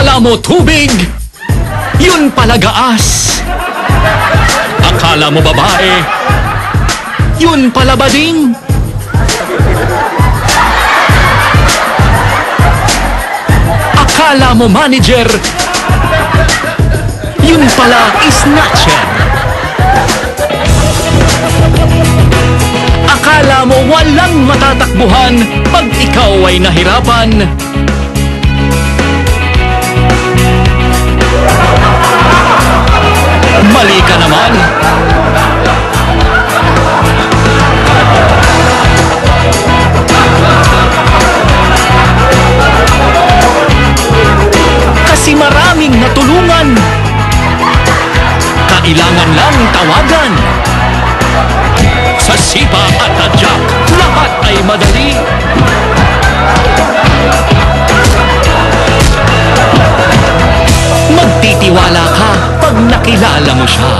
Akala mo tubig, yun pala gaas. Akala mo babae, yun pala bading. Akala mo manager, yun pala snatcher. Akala mo walang matatakbuhan pag ikaw ay nahirapan. Mali ka naman. Kasi maraming natulungan. Kailangan lang tawagan. Sa sipa at tadyak, lahat ay madali. Magtitiwala ka pag nakilala mo siya.